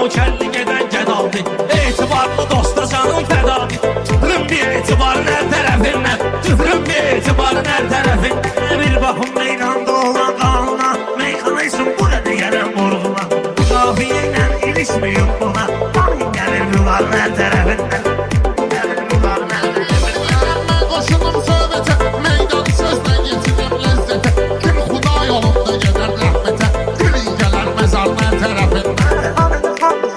nökərli gedən gedaldı. Etibarlı dosta canım fədadır. Tüpürüm bir etibarın hər tərəfindən. Tüpürüm bir etibarın hər tərəfindən. Bir baxım meydanda olan qanuna, meyxana üçün bu nədə gələn vurğuna. Qafiyə ilə ilişməyim buna. Amin gəlir yuların hər tərəfindən. Qoşunum söhbətə, meydan sözlə yetirim ləzzətə. Kim xuda yolunda gedər rəhmətə, gülün gələr məzarın hər tərəfindən.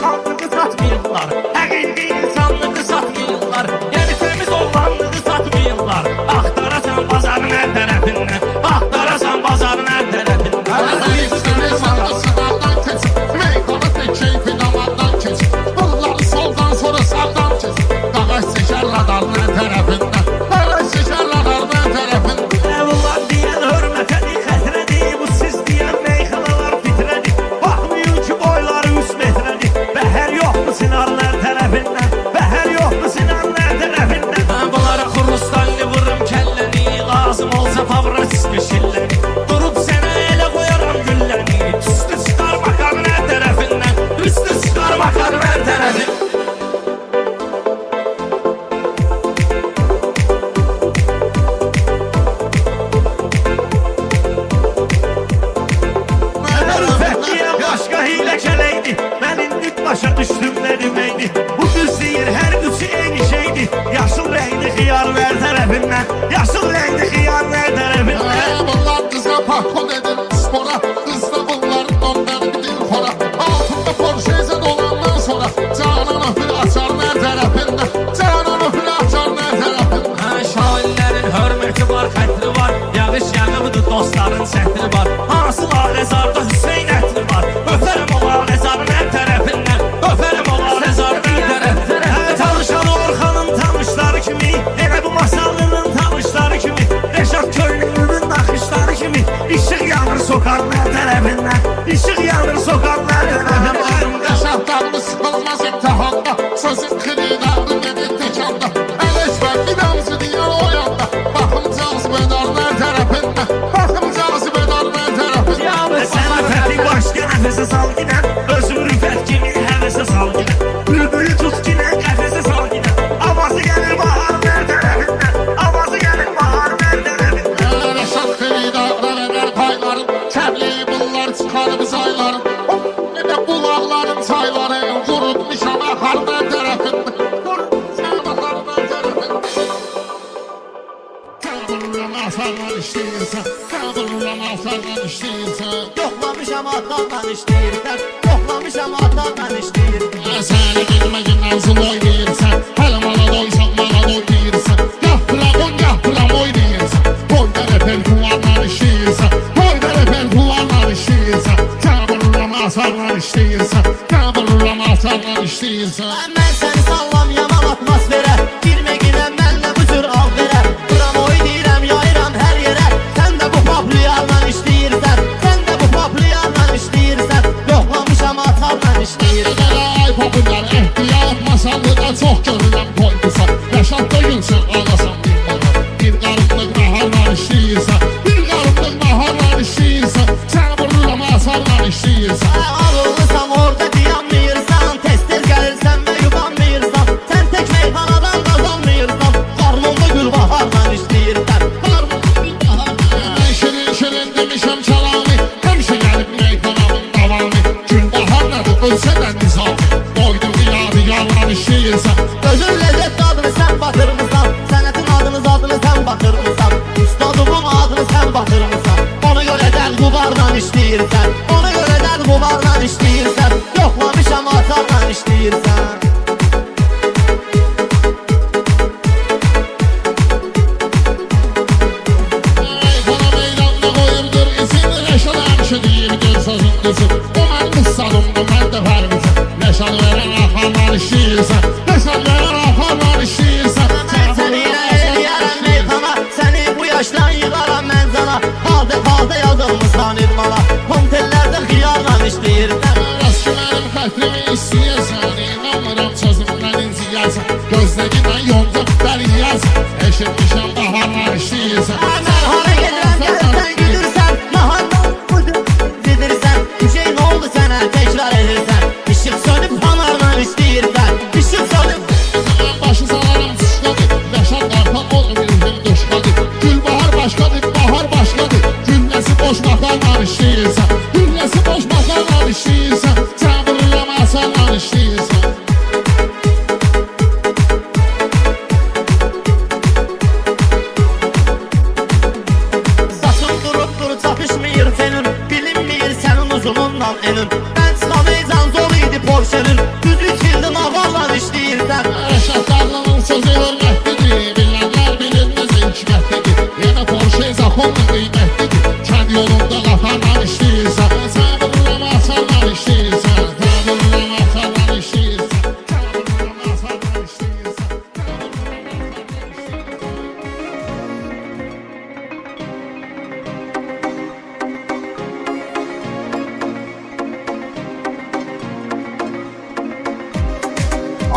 Xanlığı satmayırlar, həqiqi insanlığı satmayırlar. Yəni təmiz olanlığı satmayırlar. Axtarasan bazarın hər tərəfindən, axtarasan bazarın hər tərəfindən. Əzəli sınırdan keçir, meydana tek keyfi damardan keçir. Bunları soldan sonra sağdan keçir, qağaç çəkər radarın hər tərəfindən. Qağaç çəkər radarın hər tərəfindən. Bunlar deyən hörmətədir, xətrədir. Bu siz deyən meyxanalar fitrədir. Baxmayın ki boyları 3 metrədir. Bəhər yoxmu sinarın hər tərəfindən, bəhər yoxmu sinarın hər tərəfindən. Mən bunlara xurlustanlı vururum kəlləni, lazım olsa favrasismi şilləni. Durub sənə elə qoyaram gülləni. Üstü çıxar bakarın hər tərəfindən, üstü çıxar bakarın hər tərəfindən. Başqa hilə kələydi, mən indi başa düşdüm nə deməkdir. Bu düz deyir, hər üçü eyni şeydir. Yaşıl rəngli xiyarın hər tərəfindən, yaşıl rəngli xiyarın hər tərəfindən. Bunlar qıza pakon edir spora, qızda bunların ondan bilir xora. Altında Porsche'ze dolandan sonra, canan öpür açarın hər tərəfindən, canan öpür açarın hər tərəfindən. Şairlərin hörməti var, xətri var, yağış yağıbıdır, dostların səhri var. Hansı Lağrezarda Hüseyn ətri var, öpərəm o Lağrezarın hər tərəfindən, öpərəm o Lağrezarın hər tərəfindən. Tanışan Orxanın tanışları kimi, elə bu Masallının tanışları kimi, Reşat Köylünün naxışları kimi, işıq yanır sokağın hər tərəfindən, işıq yanır sokağın hər tərəfindən. Yaşatlarını sıkılmaz imtihanda, sözün kırıqlarını gedir tekanda. Ələşbək inamcı deyən o yanda, baxım cazib edarın hər tərəfindən, baxım cazib edarın hər tərəfindən. Sən rüfətin başqa nəfəsə sal ginən, özün rüfət kimi həvəsə sal ginən. Bülbülü tut ginən, qəfəsə sal ginən. Avazı gəlir baharın hər tərəfindən, avazı gəlir baharın hər tərəfindən. Rəşad xiridarlar edər payların, kəbliyi bunlar çıxarıb sayların. Elə bulaqların çayları, qurutmuşam axarın hər tərəfindən, qurutmuşam axarın hər tərəfindən. Qəbullan asarlan işləyirsən, qəbullan asarlan işləyirsən. Yoxlamışam atanla işləyirsən, yoxlamışam atanla işləyirsən. Səni bilməyindən zul oynayırsan, hələ mala doysan, mala doylayırsan. Yahtıram oynayırsan, boyda ləpəl kuvarlar işləyirsən, boyda ləpəl kuvarlar işləyirsən. Qəbullan asarlan işləyirsən, qəbullan asarlan işləyirsən. Mən səni sallamayamam atmosferə, girmə ginən mənlə bu cür al verə. Duram oynayıram, yayıram hər yerə, sən də bu paplıyarla işləyirsən, sən də bu paplıyarla işləyirsən. Yoxlamışam atanla işləyirsən. Ay popülər ehtiyat masallıda çox görürəm koydusa. Rəşadda gülsün alasan bir bana, bir qarımlıq naharlar işləyirsən, bir qarımlıq naharlar işləyirsən. Sən vururam asarlar işləyirsən. Ağıllısan orada dayanmayırsan, tez-tez gəlirsən və yubanmayırsan. Sən tək meyxanadan qazanmayırsan, qarnında gül baharla işləyirsən. Mən şirin demişəm çalami, həmişə gəlib meyxanamın davamı. Gül bahar nədir ölsədən nizami, boydu qiyarlar işləyirsən. Özün lezzət adını sən batırmısan, sənətin adını zadını sən batırmısan. Ustadımın adını sən batırmısan, ona görə dəl qubarla işləyirsən, ona görə dəl qubarla işləyirsən. Yoxlamışam atanla işləyirsən. Bana meydanda qoyubdur izin, Rəşad həmişə deyibdir sözün düzün. O mən qıssadımdır, mən də fərqizim. Rəşad verən axarlar işləyirsən, Rəşad verən axarlar işləyirsən. Mən səni ilə eləyərəm meyxana, səni bu yaşdan yığaram mən sana. Haldə yazılmışsan idmana, kontellərdə xiyarla işləyirsən. Rəşki mənim xətrimi istəyirsən, inanmıram sözümdən inciyərsən. Gözləgindən yonca bəriyərsən, eşitmişəm baharlar işləyirsən. Mən hara gedirəm, gəlirsən, güdürsən, nahandan budur, gedirsən. Bir şey nə oldu sənə, təkrar edirsən. İşıq sönüb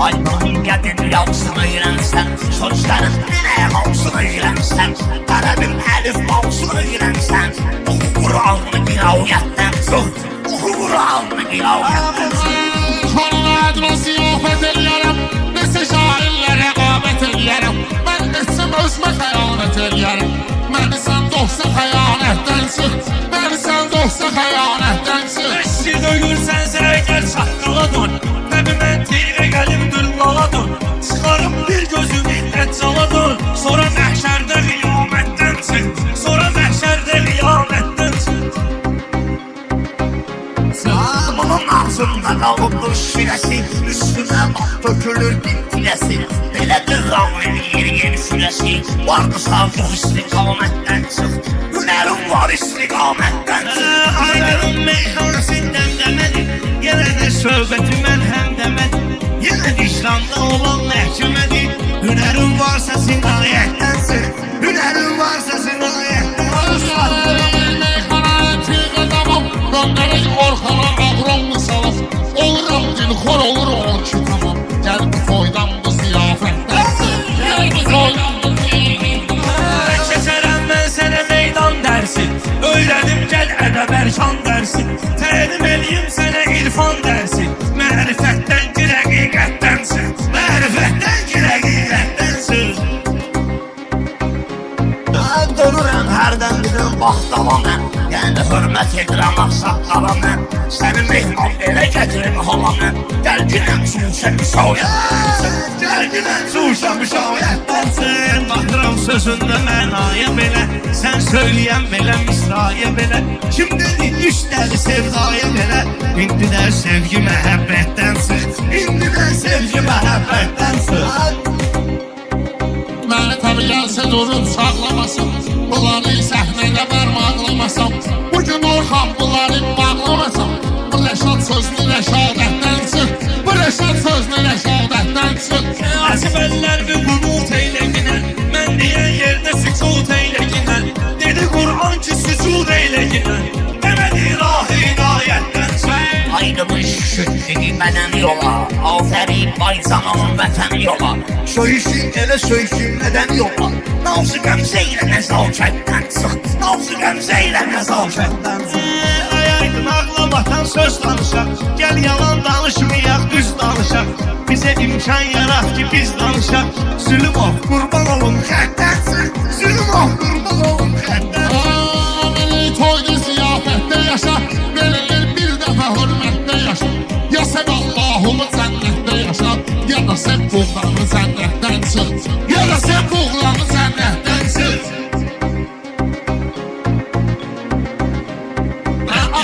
Aymanın qədin yalsını öyrənsən Sözlərin dinə qalsını öyrənsən Ərəbin əlif qalsını öyrənsən Oxu Qur'anı qirauyətdən çıx Oxu Qur'anı qirauyətdən çıx Xanladına ziyafət eləyərəm Nesə şairlərə qamət eləyərəm Mən neçəm özmə xəyanət eləyərəm Məni sən doxsa xəyanətdən çıx Məni sən doxsa xəyanətdən çıx Eşki döyürsən sərgər çaqqaladın Nəbi məntiqə gəlimdir laladın Çıxarım bir gözüm illət caladın Sonra məhşərdə qiyamətdən çıx Sonra məhşərdə qiyamətdən çıx Bunun ağzında qalıbdır şirəsi Üstünə bax tökülür dintiləsi Belə dırran eləyir yeni sürəsi Vardısa yox istiqamətdən çıx Hünərin var istiqamətdən çıx Ayların meyxanəsindən demədim Yenə də söhbəti mən həm demədim Yenə vicdanda olan məhkəmədir Hünərin varsa sinayətdən çıx Hünərin varsa sinayətdən çıx Meyxananın tiyqə tamam Göndərək orxana ağron misalım Oluram dilxor olur o ki tamam Gəl bu toydan bu ziyafətdən çıx Gəl bu toydan bu ziyafətdən Keçərəm mən sənə meydan dərsi Öyrədim gəl ədəb ərkan dərsi Təlim eləyim sənə irfan dərsi Mərifətdən ki həqiqətdən çıx Mərifətdən ki həqiqətdən çıx Mən dönürəm hərdən bilin baxdala mən Yəni hörmət edirəm axsaqqala mən Sənin mehman belə gətirim hala mən Gəlginən cuşə müşaviyyətdən Gəlginən cuşə müşaviyyətdən Baxıram sözündə mənaya belə Sən söyləyən belə misraya belə Kim dedi düşdəli sevdaya belə İndi də sevgi məhəbbətdən çıx İndi də sevgi məhəbbətdən çıx Məni tabi gəlsə durub sağlamasam Bunları səhnədə bərmaqlamasam Bugün Orxan bunları bağlamasam Bu Rəşad sözünü rəşadətdən çıx Bu Rəşad sözünü rəşadətdən çıx Açıb əllər bir qunut eyləginə Mən deyən yerdə sükut eyləginə Dedi Qur'an ki sücud eyləginə Demədi ilahi inayətdən çıx Ayrılış şükrü mədən yola Afərin bayzanın vətən yola Söyüşün elə söyüşün nədən yola Nazı qəmzə ilə nəzakətdən çıx Nazı qəmzə ilə nəzakətdən çıx Ayaydın ağla batan söz danışaq Gəl yalan danışmayaq düz danışaq Bizə imkan yarat ki biz danışaq Zülüm ol qurban olun xətdən çıx Zülüm ol qurban olun xətdən çıx Məni toyda ziyafətdə yaşa Verilir bir dəfə hörmətdə yaşa Ya sən Allah'ımı cənnətdə yaşa Ya da sən buğlanı cənnətdən çıx Ya da sən buğlanı cənnətdən çıx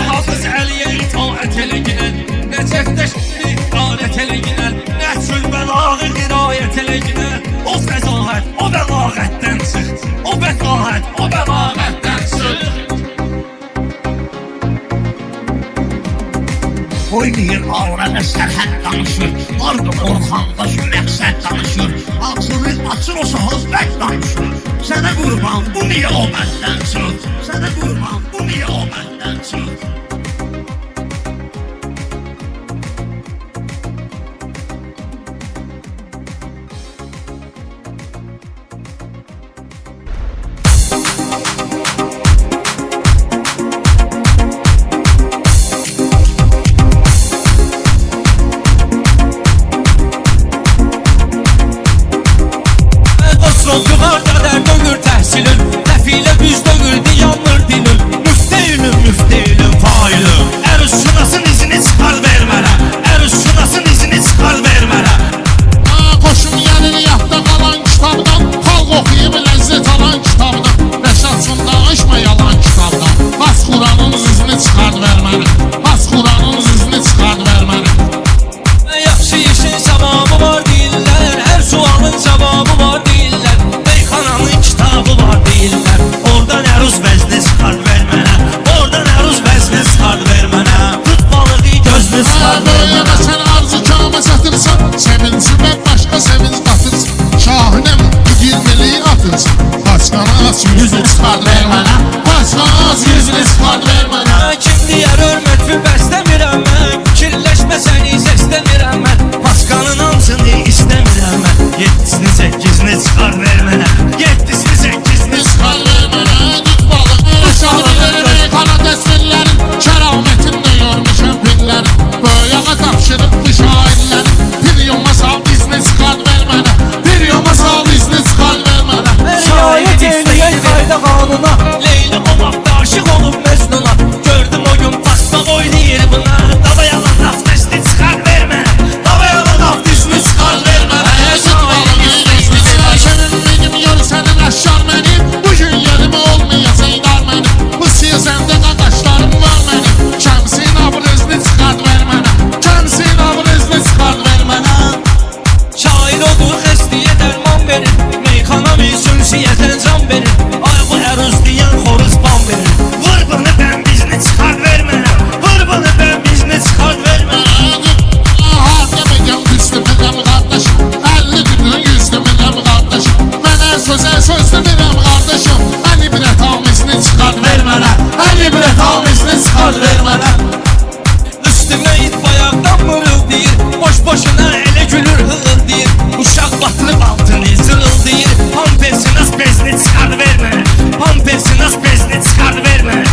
Hafız Əliyə itaət eləginə Nə çəftəş iqarət eləginə Nə çülbəlağı qirayət eləginə O fəzahət, o bəlağətdən çıx O bətahət, o bəlağətdən çıx Oynayır avrədə sərhəd danışır Vardı Orxanda şu məqsəd danışır Ağzını açır o sahazbət danışır Sənə qurban bu niyə o məndən çıx Sənə qurban bu niyə o məndən çıx Yuvar qədər dönür təhsilin Nəfilə düz dönüldü yanmır dilin Müfteyinin failin Ərüz şunasın izini çıxar ver mənə Ərüz şunasın izini çıxar ver mənə Qoşum gəlir yadda qalan kitabdan Xalq oxuyub ləzzət alan kitabdan Rəşadçın danışma yalan kitabdan Bas Quranın üzünü çıxar ver mənə Bas Quranın üzünü çıxar ver mənə Yaxşı işin savabı var deyirlər Hər sualın cavabı var deyirlər Meyxananın kitabı var deyirlər Oradan əruz vəzni 8'ini çıxar ver mənə 7'sini 8'ini çıxar ver mənə Tut balığı Şahırları kana təsvirlərin Kəramətində görmüşəm pillərin Böyüyə tapşırıbdı şairlərin Trilyona sal izni çıxar ver mənə Trilyona sal izni çıxar ver mənə Şayet eləyək qayda qanuna Leyli o vaxt aşıq olub Məcnuna Gördüm o gün taxta oynayır buna Dava yalan laf dizini çıxar ver mənə Dava yalan laf dizini çıxar ver mənə Tut balığı Sənin benim yol sənin aşar mənim Bugün yerimi olmayacaqlar mənim Bu siyasəndə qadaşlarım var mənim Kəmsin abrezini çıxar ver mənə Kəmsin abrezini çıxar ver mənə Şair olduğu xəstəyə dərman verir Meyxana mülsünsiyyətən can verir Ay bu əruz deyən xoruz ban verir Vur bunu bən bizini çıxar ver mənə Vur bunu bən bizini çıxar ver mənə Hadəmə gəl düzdü biləm qardaşım 50 günün yüzdü biləm qardaşım Mənə sözə sözdü biləm qardaşım Hani birət amizini çıxar ver mənə Hani birət amizini çıxar ver mənə Üstümə it bayaqdan mırıldayır Boş boşuna elə gülür hığıldayır Uşaq batırıb altını zırıldayır Pampersinas bezini çıxar ver mənə Pampersinas bezini çıxar ver mənə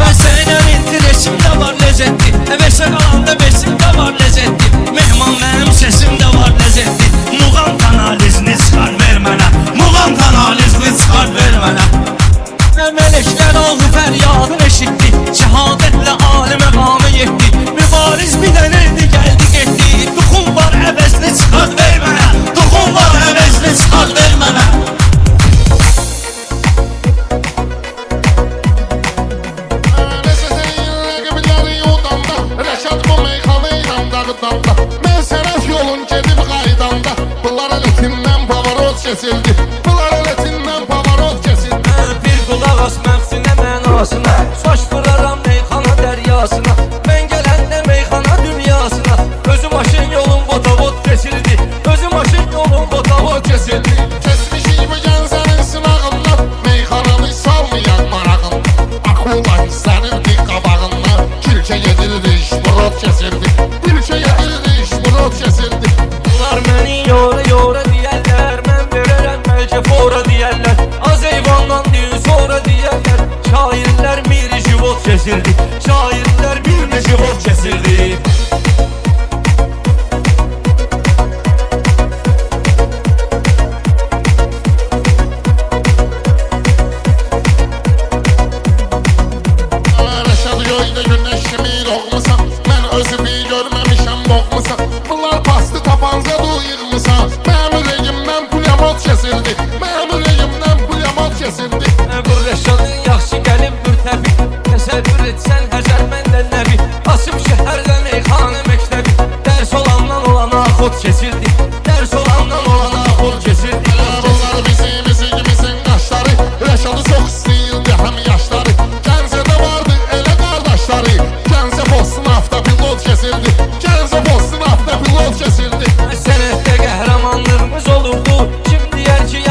Evet seninlə intireşim də var ləzzətli Əvəşə qalanda beşim də var ləzzətli Mehman mənim səsim də var ləzzətli Muğam kanalizini çıxar ver mənə Muğam kanalizini çıxar ver mənə Melekler oğlu feryadın eşitti Şehadetle aleme kanı yetti Mübariz bir denirdi geldi gitti Dokun var əvəzini çıxar ver mənə Dokun var əvəzini çıxar ver mənə Rəşad bu meyxanı İranda qıdanda Mən sərəf yolun gedib qaydanda Bunlar əletindən pavarot kesildi Bunlar əletindən pavarot kesildi Bir qulaq as məxsinə mənasına Saç vuraram meyxana dəryasına Mən gələndə meyxana dünyasına Özüm aşın yolun botavot kesildi Özüm aşın yolun botavot kesildi Kesmişik bu gəncənin sınağından Meyxananı salmayan marağından Akula hissənirdi qabağından Kilçə yedirdi işburot kesildi Kilçə yedirdi işburot kesildi Bunlar məni yora yora deyərlər Mən verərəm bəlkə fora deyərlər Az eyvandan deyil sonra deyərlər Şairlər bir život kesildi Şairlər bir život kesildi Rəşad göydə günəş kimi doğmusan Mən özümü görməmişəm boğmusan Bunlar bastı tapanca duyğmusan Mənim ürəyimdən pulyamot kesildi Mənim ürəyimdən pulyamot kesildi Bu Rəşadın yaxşı gəlib mürtəbi Təsəvvür etsən Həzər məndən nəbi Asım şəhərdə meyxanə məktəbi Dərs olandan olana xod kesildi Dərs olandan olana xod kesildi Bunlar bizim izimizin qaşları Rəşadı çox istəyirdi həm yaşları Gəncədə vardı elə qardaşları Gəncə postun avtopilot kesildi Gəncə postun avtopilot kesildi Sənətdə qəhrəmanlığımız olurdu Kim deyər ki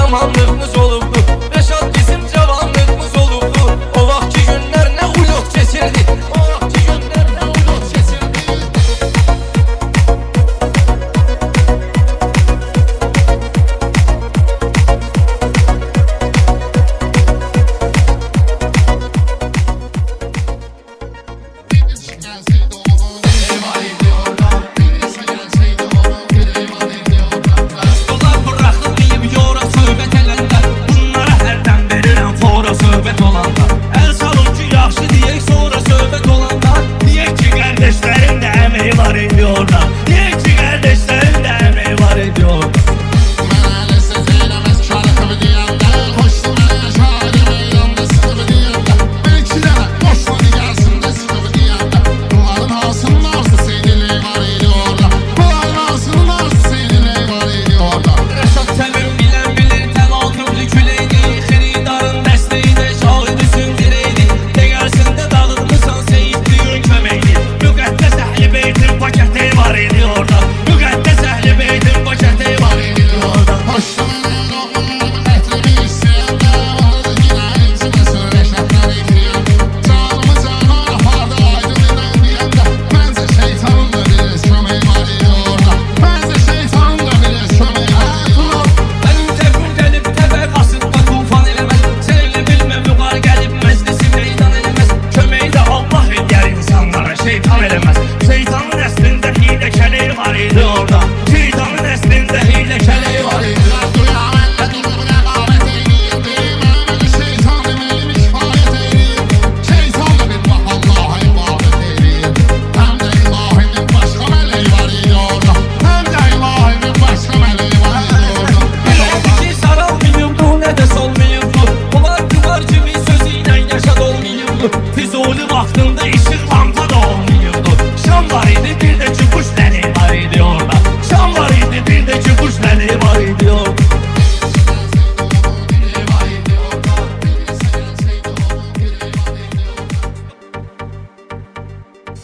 vay diyor.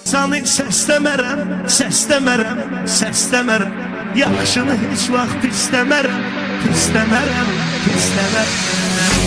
Səni səsləmərəm, səsləmərəm, səsləmərəm. Yaxşını heç vaxt pisləmərəm, pisləmərəm, pisləmərəm.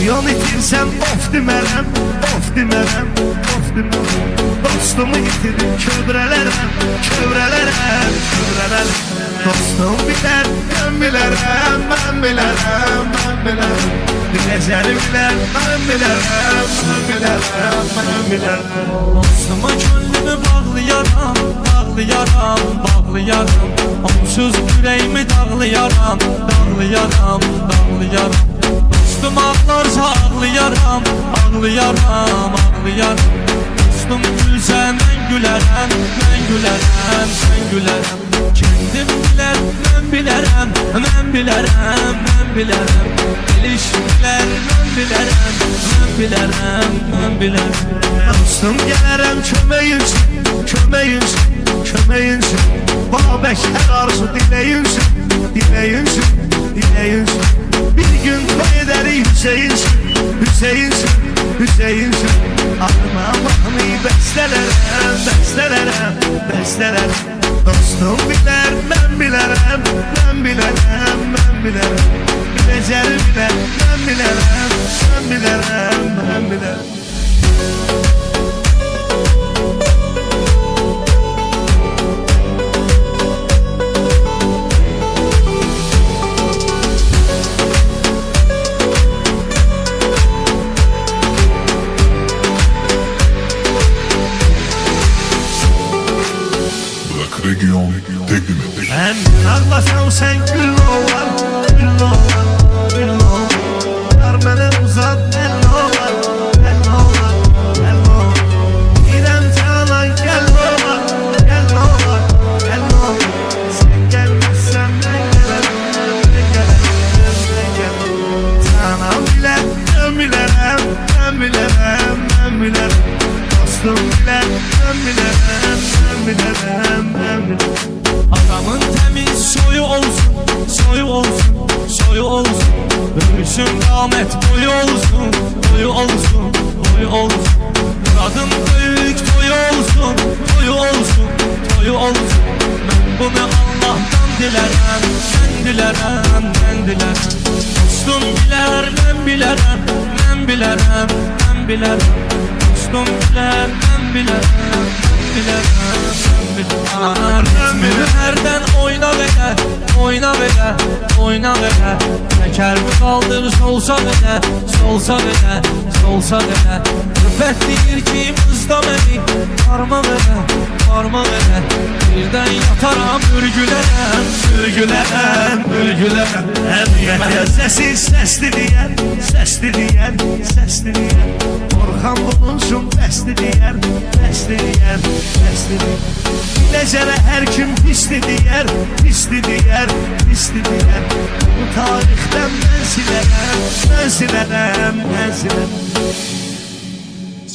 Yol itirsən of demərəm, of demərəm, of demərəm. Dostumu itirim kövrələrəm, kövrələrəm, kövrələrəm. Dostum bilər, mən bilərəm, mən bilərəm, mən bilərəm. Biləcəri bilər, mən bilərəm, mən bilərəm, mən bilərəm. Dostuma könlümü bağlayaram, bağlayaram, bağlayaram. Onsuz ürəyimi dağlayaram, dağlayaram, dağlayaram. Dostum ağlarsa ağlayaram, ağlayaram, ağlayaram. Dostum gülsə mən gülərəm, mən gülərəm, mən gülərəm. Kendim bilər, mən bilərəm, mən bilərəm, mən bilərəm. Gelişlər mən bilərəm, mən bilərəm, mən bilərəm. Dostum gələrəm köməyinsin, köməyinsin, köməyinsin. Babək hər arzu diləyinsin, diləyinsin, diləyinsin. Bir gün toy edərik Hüseyinsin, Hüseyinsin, Hüseyinsin. Adıma mahnı bəstələrəm, bəstələrəm, bəstələrəm. Dostum bilər, mən bilərəm, mən bilərəm, mən bilərəm. Biləcəri bilər, mən bilərəm, mən bilərəm, mən bilərəm. Region təqdim edir. Mən ağlasam sən gül olar, gül olar, gül olar. Yar mənə uzat, mən olar, mən olar, mən olar. İrəm canan gəl olar, gəl olar, gəl olar. Sən gəlməzsən mən gələrəm, mən gələrəm, mən gələrəm. Canan bilər, mən bilərəm, mən bilərəm, mən bilərəm. Dostum bilər, mən bilərəm, mən bilərəm, mən bilərəm. Adamın temiz soyu olsun, soyu olsun, soyu olsun. Ölsün rahmet boyu olsun, boyu olsun, boyu olsun. Muradın büyük toyu olsun, toyu olsun, toyu olsun. Ben bunu Allah'tan dilerem, ben dilerem, ben dilerem. Dostum biler, ben bilerem, ben bilerem, ben bilerem. Dostum biler, ben bilerem, ben bilerem, ben bilerem. Ritmini herden oyna vele, oyna vele, oyna vele. Tekerimi kaldır solsa vele, solsa vele, solsa vele. Rüfet deyir ki mızda beni, varma vele, varma vele. Birden yataram ürgülərəm, ürgülərəm, ürgülərəm. Həqiqət səsiz səsli deyər, səsli deyər, səsli deyər. Orxan bulunsun bəsli deyər, bəsli deyər, bəsli deyər. Biləcərə hər kim pisli deyər, pisli deyər, pisli deyər. Bu tarixdən mən silərəm, mən silərəm, mən silərəm.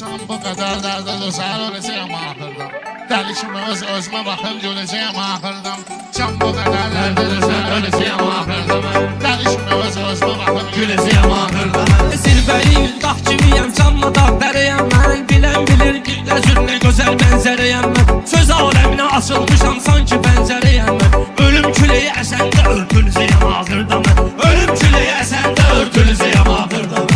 Can bu qədər dərdə düzər öləcəyəm axırda. Dəli kimi özümə baxıb güləcəyəm axırda. Can bu qədər dərdə düzər öləcəyəm axırda. Dəli kimi özümə baxıb güləcəyəm axırda. Zirvəli yüzgah kimiyəm, canma dağdərəyəm mən. Bilən bilir güllə zülmə gözəl mənzərəyəm mən. Söz aləminə açılmışam sanki pəncərəyəm mən. Ölüm küləyi əsəndə örtülüzəyəm ağırda mən. Ölüm küləyi əsəndə örtülüzəyəm ağırda mən.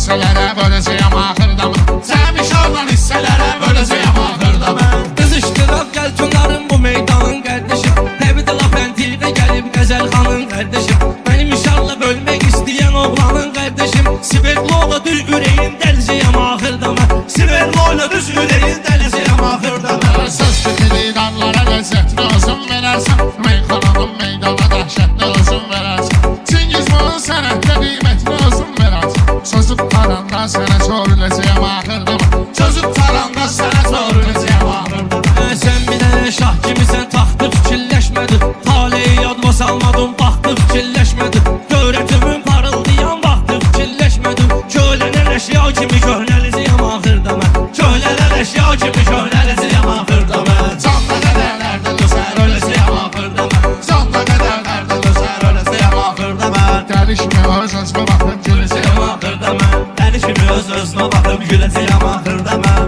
Hisselərə böləcəyəm axırda mən. Sən inşallah hisselərə böləcəyəm axırda mən. Qızışdıraq gəl tünarım bu meydanın qardeşim. Nəbid Lapəntidə gəlib Qəzəl xanın qardeşim. Mənim inşallah bölmək istəyən oğlanın qardeşim. Sibirloğla düz ürəyin dələcəyəm axırda mən. Sibirloğla düz ürəyin dələcəyəm axırda mən. Söz ki darlara ləzzətli özün verərsən. Meyxananın meydana dəhşətli özün verərsən. Çingizmanın sənətdə qiymətli özün verərsən. Sözü taranda sənə sorulacağım axırda mən. Sözü taranda sənə sorulacağım axırda. Sən bir dənə şah kimisən, taxtı fikirləşmədi. Taleyi yadıma salmadım, vaxtı fikirləşmədi. Görətümün parıldayan vaxtı fikirləşmədim. Kölənə əşya kimi gör köhnəliziyəm axırda mən. Köhnələr əşya kimi köhnəliziyəm axırda mən. Canla qədərlərdə döşər Öləsiyəm axırda mən. Canla qədərlərdə döşər Öləsiyəm axırda mən. Dəlişmə öz özümə baxım güləcəyəm Öləsiyəm axırda mən. Dəli kimi öz-özünə baxıb güləcəyəm axırda mən.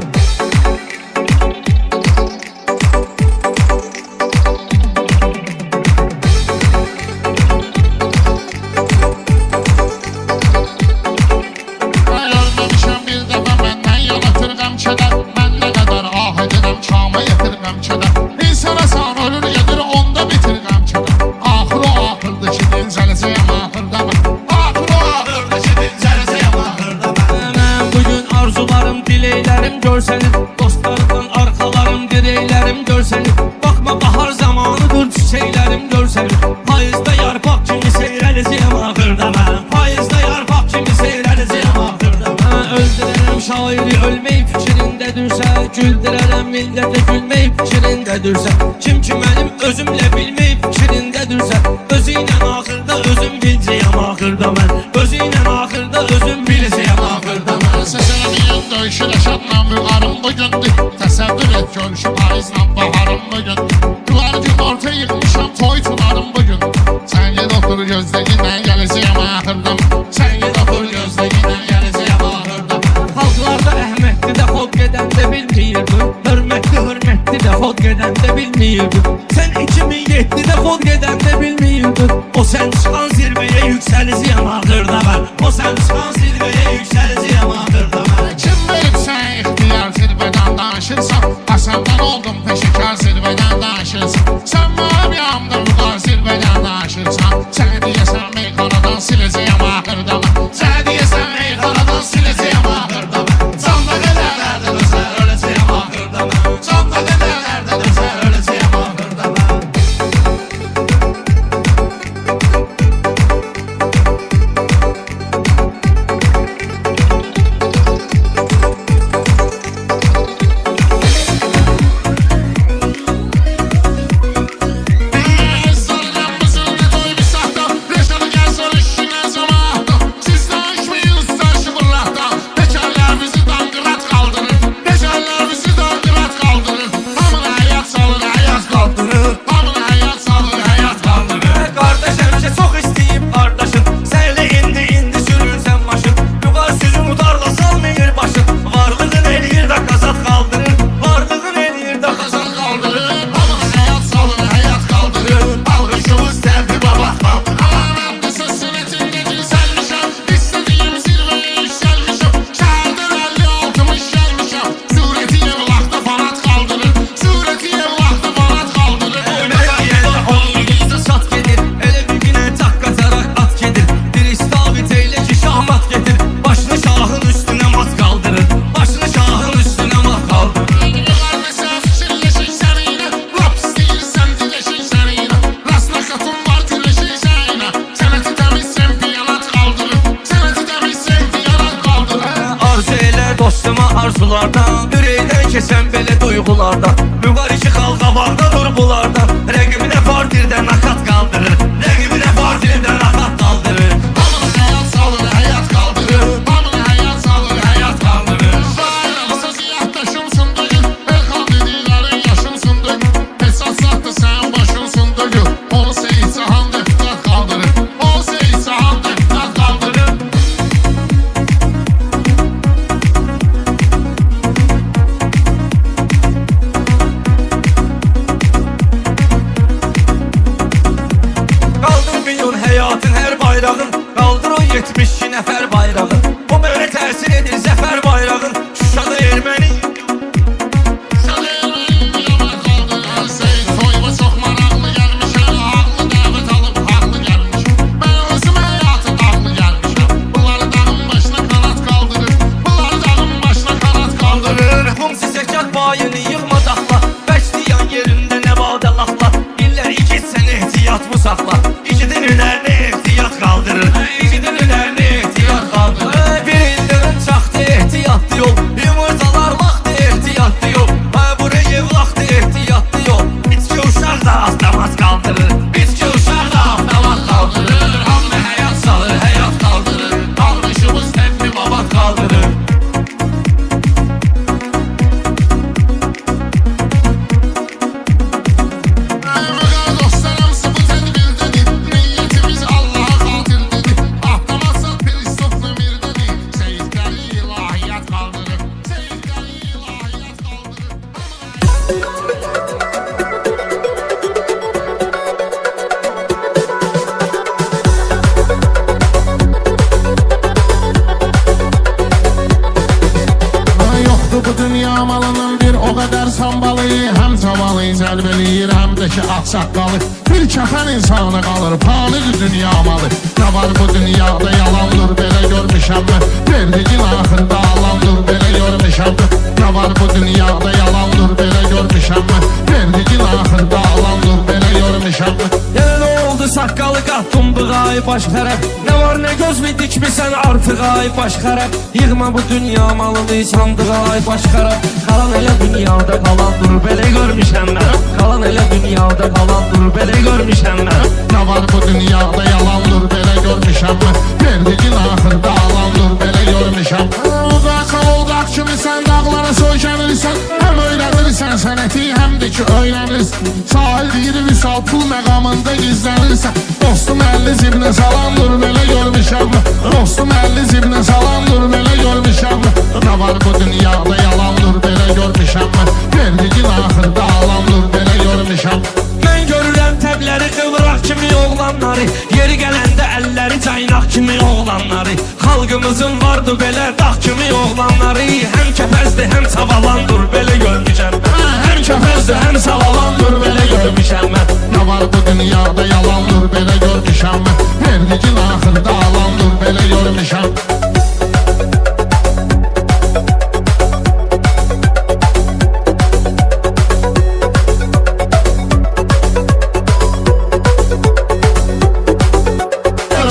Ölməmişəm bir dəfə məndən yalatırqam kədər Mən nə qədər ah edirəm kama yetirqam kədər İnsan əsan ölür gedir onda bitirqam kədər Axır o axırdır ki dincələcəyəm axırda mən Axır o axırdır ki dincələcəyəm axırda mən Mən bugün arzularım, diləklərim görsənir. Dostlarımdan arxalarım, dirəklərim görsənir. Baxma bahar zamanıdır, çiçəklərim görsənir. Payızda yarpaq kimi seyrələcəyəm axırda mən. Payızda yarpaq kimi seyrələcəyəm axırda mən. Öldürərəm şairi ölmək fikrindədirsə, güldürərəm millətə gülmək fikrindədirsə. Kim ki mənim özümlə bilmək fikrindədirsə, özü ilə axırda özüm biləcəyəm axırda mən. Özü ilə axırda özüm biləcəyəm axırda mən. Səsələyən döyüşü rəşadla müğarım bugündür Təsəvvür et görüşü payızla baharım bugün Duvar gün orta yıkmışam toy tunarım bugün Sən gel otur gözlə yine gələcəyəm axırda Sən gel otur gözlə yine gələcəyəm axırda Xalqlarda əhmətli də xod gedəndə bilmiyirdin. Hörmətli də xod gedəndə bilmiyirdin. Sən 2007-də xod gedəndə bilmiyirdin. O sən çıxan zirvəyə yüksələcəyəm axırda mən. O sən çıxan zirvəyə yüksələcəyəm axırda mən. Kim verib sən ixtiyar zirvədən danışırsan Həsəndən oldum peşəkar zirvədən danışırsan Sən mənim yanımda müqar zirvədən danışırsan Sən deyəsən meyxanadan siləcəyəm axırda mən Sən deyəsən meyxanadan siləcəyəm axırda mən Canla qədərlərdə dözər öləcəyəm axırda mən. Canla qədərlərdə dözər Öləcəyəm axırda mən. Qardaş həmişə çox istəyib qardaşın. Sənlə indi sürürsən maşın. Yuqar süzüm udarla salmayır başın. Varlığın eləyir də qazat qaldırır. Varlığın eləyir də qazat qaldırır. Hamın həyat salır, həyat qaldırır Alqışımız təbi babat qaldırır Mən qısa sünətində güzəlmişəm İstədiyim zirvəyə yüksəlmişəm Şəhərdən 50-60 gəlmişəm Surəti evlaqda fanat qaldırır Surəti evlaqda fanat qaldırır Məhəyyədə olmamızda sat gedir. Elə bir günə tak qataraq at gedir. Bir istavit eylə ki şahmat getir. Başını şahın üstünə mat qaldırır. Başını şahın üstünə mat qaldırır. Yıllar məsəl fikirləşik səninlə Lap istəyirsən diləşik səninlə Rastla xatun var güləşik səninlə Sənəti təmiz sən piyanat qaldırır Sənəti təmiz sən piyanat qaldırır Arzu elə dostuma arzulardan. Ürəkdən keçən belə duyğulardan. Müqar iki xalqa bağda dur bulardan. Rəqibinə partirdən nakat qaldırır. Rəqibinə partirdən nakat qaldırır. Hamın həyat salır, həyat qaldırır Hamın həyat salır, həyat qaldırır Bayramısa ziyaddəşimsin duyur Elxan dediklərin yaşımsın duyur Esas saxtı sən başımsın duyur Onu Seyid Cahan deputat qaldırır Onu Seyid Cahan deputat qaldırır Qaldır milyon həyatın hər bayrağın. Qaldır o 72 nəfər bayrağın. O mənə təsir edir zəfər bayrağın. Şuşada erməni Sən erməyin yana qaldırır Seyid toyuma çox maraqlı gəlmişəm Ağlı dəvət alıb haqlı gəlmişəm Mən özüm həyatı ağlı gəlmişəm Bunları dağın başına kanat qaldırır Bunları dağın başına kanat qaldırır Humsi zəkat bayını yığma daxla. Bəşliyan yerində nə badə laxla. İllər igid sən ehtiyat bu saxla. İgidin hünərini ehtiyat qaldırır. İgidin hünərini ehtiyat qaldırır. Bir ildırım çaxdı ehtiyatlı yol. Yumurtalar laxdı ehtiyatlı yol. Buraya evlaxdı ehtiyatlı yol. İçki uşaq da avtomat qaldırır. İçki uşaq da avtomat qaldırır. Hamı həyat salır, həyat qaldırır. Almışımız təmmi babat Babat qaldırır. bu dünya malının bir o kadar sambalıyı, hem çabalıyı cəlbeliyir, hem de ki aksaqqalı. Bir kəfən insanı qalır, palıdır dünya malı. Ne var bu dünyada yalandır, belə görmüşəm mən. Verdiğin axırda alandır, belə görmüşəm mən. Ne var bu dünyada yalandır, belə görmüşəm mən. Verdiğin axırda alandır, belə görmüşəm mən. Yenə nə oldu saqqalı qatdın bığayı baş xərəb. Nə var nə göz mi dikmisən artıq ay baş xərəb. Yığma bu dünya malını sandığa ay baş xərəb. Qalan elə dünyada qalandır, belə görmüşəm mən. Qalan elə dünyada qalandır, belə görmüşəm mən. Ne var bu dünyada yalandır, belə görmüşəm mən. Verdiğin axırda alandır, belə görmüşəm. Uzaqsan olqaq kimi sən dağlara söykənirsən. Hem öyrənirsən sənəti, hem de ki öyrənirsən. Sahil deyir vüsal pul məqamında gizlənirsən. Dostum əlli zibnə salandır, belə görmüşəm mən. Dostum əlli zibnə salandır, belə görmüşəm mən. Ne var bu dünyada yalandır, belə görmüşəm mən. Verdiğin axırda alandır, belə görmüşəm. Mən görürəm təbləri qıvraq kimi oğlanları. Yeri gələndə əlləri caynaq kimi oğlanları. Xalqımızın vardı belə dağ kimi oğlanları. Həm kəpəzdir, həm savalandır, belə görmüşəm mən. Həm kəpəzdir, həm savalandır, belə görmüşəm mən. Ne var bu dünyada yalandır, belə görmüşəm mən. Verdiğin axırda alandır, belə görmüşəm.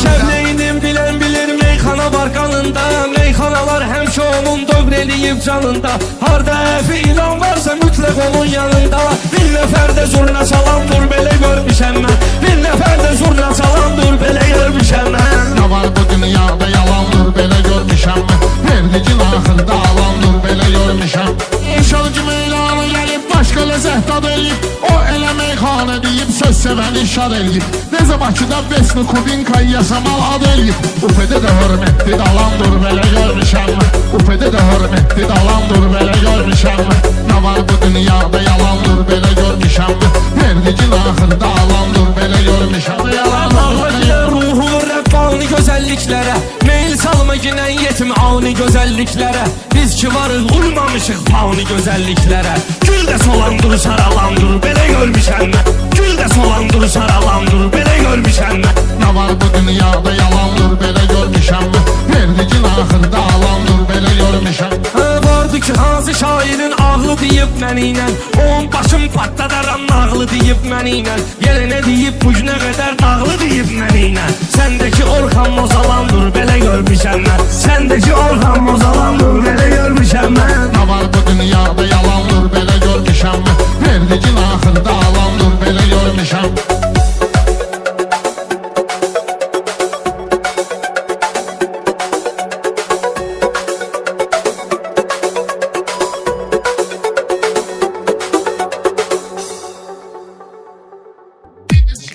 Kərləyinin bilən bilir meyxana var qanında. Meyxanalar həmişə onun dövr eləyib canında. Harda əfi ilan varsa mütləq onun yanında. Bir nəfər də zurna salandır, belə görmüşəm mən. Bir nəfər də zurna salandır, belə görmüşəm mən. Ne var bu dünyada yalandır, belə görmüşəm mən. Verdiğin axırda alandır, belə görmüşəm. İnşal ki meylana gəlib, başqa ləzzət dad eləyib. O elə meyxana deyib, söz sevəni şad eləyib. Necə Bakıda Vesni Kubinkayı yasamal ad eləyib. Ufedə də hörmətli dalandır, belə görmüşəm mən. Ufedə də hörmətli dalandır, belə görmüşəm mən. Ne var bu dünyada yalandır, belə görmüşəm mən. Verdiğin axırda alandır, belə görmüşəm. Yalanlar ruhu Rəbbani gözəlliklərə. Meyil salma ginən yetim ani gözəlliklərə. Biz ki varıq vurmamışıq fani gözəlliklərə. Gül də solandır, saralandır, belə görmüşəm mən. Gül də solandır, saralandır, belə görmüşəm mən. Ne var bu dünyada yalandır, belə görmüşəm mən. Verdiğin axırda alandır, belə görmüşəm. Vardı ki hansı şairin ağlı deyib mənimlə. On başım patladaram nağlı deyib mənimlə. Yerinə deyib bucuna qədər dağlı deyib mənimlə. Səndəki Orxan Mozalandır, belə görmüşəm mən. Səndəki Orxan Mozalandır, belə görmüşəm mən. Ne var bu dünyada yalandır, belə görmüşəm mən. Verdiğin axırda alandır, belə görmüşəm.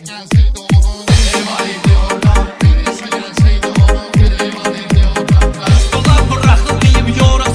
Gelseydi onun eyvah ediyorlar. Birisi gelseydi onun bir eyvah ediyorlar. Dolar bırakılmayıb yora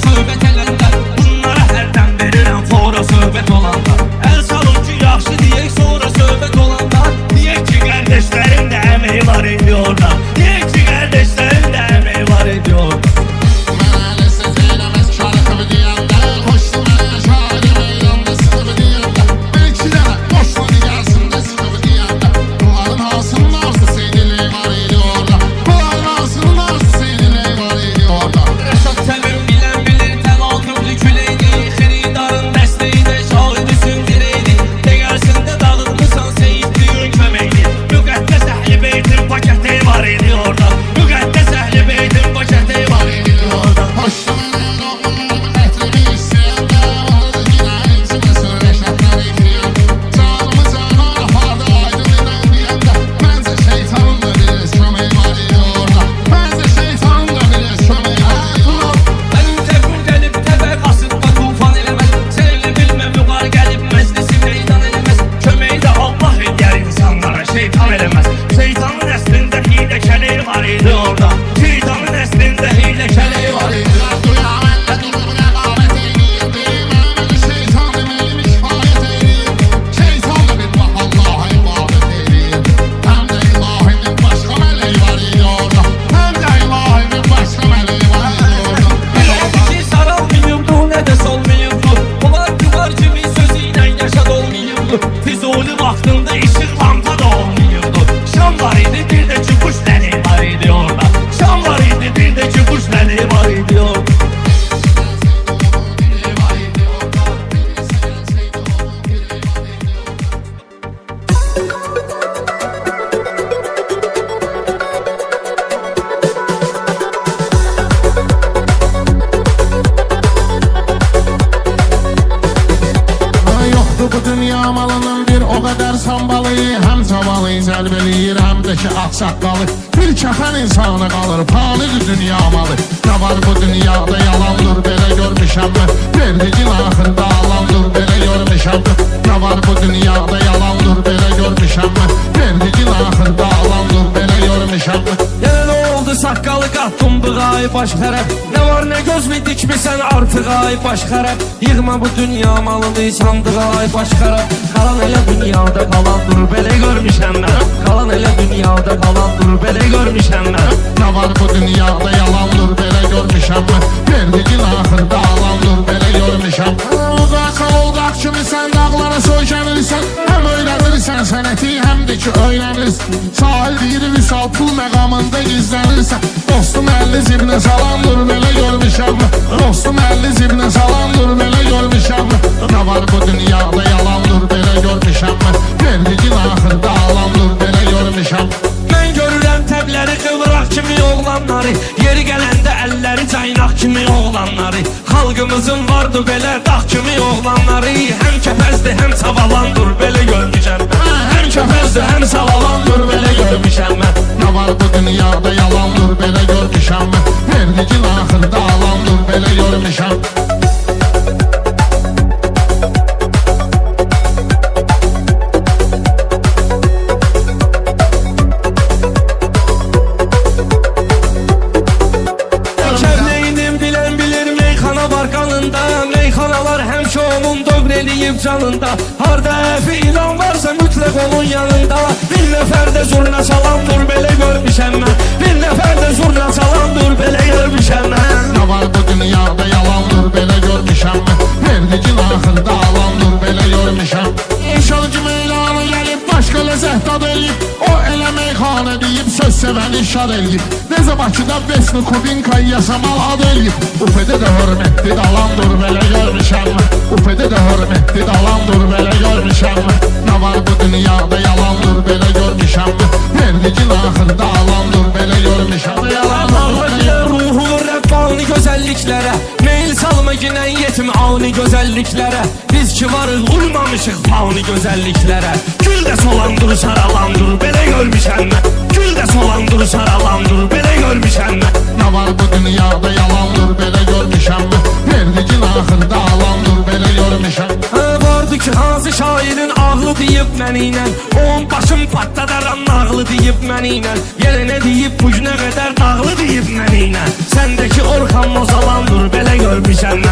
Beləyi həm cavanı cəlb eləyir, həm də ki ağsaqqalı. Bir kəfən insana qalır, palıdır dünya malı. Nə var bu dünyada yalandır, belə görmüşəm mən. Verdigin axırda alandır, belə görmüşəm mən. Nə var bu dünyada yalandır, belə görmüşəm mən. Verdigin axırda alandır, belə görmüşəm mən. Yenə nə oldu saqqalı qatdımdı ay baş xərəb. Nə var nə göz mi dikmisən artıq ay baş xərəb. Yığma bu dünya malını sandığı ay baş xərəb. Qalan elə dünyada qalandır, belə görmüşəm mən. Qalan elə dünyada qalandır, belə görmüşəm mən. Nə var bu dünyada yalandır, belə görmüşəm mən. Verdigin axırda alandır, belə görmüşəm. Olqaq kimi sən dağlara söykənirsən. Həm öyrənirsən sənəti, həm də ki öyrənirsən. Sahil deyir vüsal pul məqamında gizlənirsən. Dostum 50 zibnə salandır, belə görmüşəm mən. Dostum 50 zibnə salandır, belə görmüşəm mən. Nə var bu dünyada yalandır, belə görmüşəm mən. Verdigin axırda alandır, belə görmüşəm. Mən görürəm təbləri qıvraq kimi oğlanları. Yeri gələndə əlləri caynaq kimi oğlanları. Xalqımızın vardı belə dağ kimi oğlanları. Həm kəpəzdir, həm savalandır, belə görmüşəm mən. Həm kəpəzdir, həm savalandır, belə görmüşəm mən. Nə var bu dünyada yalandır, belə görmüşəm mən. Verdigin axırda alandır, belə görmüşəm. Kəbləyinin bilən bilir meyxana var qanında. Meyxanalar həmişə onun dövr eləyib canında. Harda əfi ilan varsa mütləq onun yanında. Bir nəfər də zurna salandır, belə görmüşəm mən. Bir nəfər də zurna salandır, belə görmüşəm mən. Nə var bu dünyada yalandır, belə görmüşəm mən. Verdigin axırda alandır, belə görmüşəm. İnşallah ki meylana gəlib, başqa ləzzət dad eləyib. O elə meyxana deyib, söz sevəni şad eləyib. Necə Bakıda Vesni Kubinkayı yasamal ad eləyib. Ufedə də hörmətli dalandır, belə görmüşəm mən. Ufedə də hörmətli dalandır, belə görmüşəm mən. Nə var bu dünyada yalandır, belə görmüşəm mən. Verdigin axırda alandır, belə görmüşəm. Ruhu Rəbbani gözəlliklərə. Meyl salma ginən yetim ani gözəlliklərə. Biz ki varıq uymamışıq fani gözəlliklərə. Gül də solandır, saralandır, belə görmüşəm mən. Gül də solandır, saralandır, belə görmüşəm mən. Nə var bu dünyada yalandır, belə görmüşəm mən. Verdigin axırda alandır, belə görmüşəm. Vardı ki hansı şairin ağlı deyib mənimlə. On başım patladaram nağlı deyib mənimlə. Yerinə deyib bu günə qədər dağlı deyib mənimlə. Səndəki Orxan Mozalandır, belə görmüşəm mən.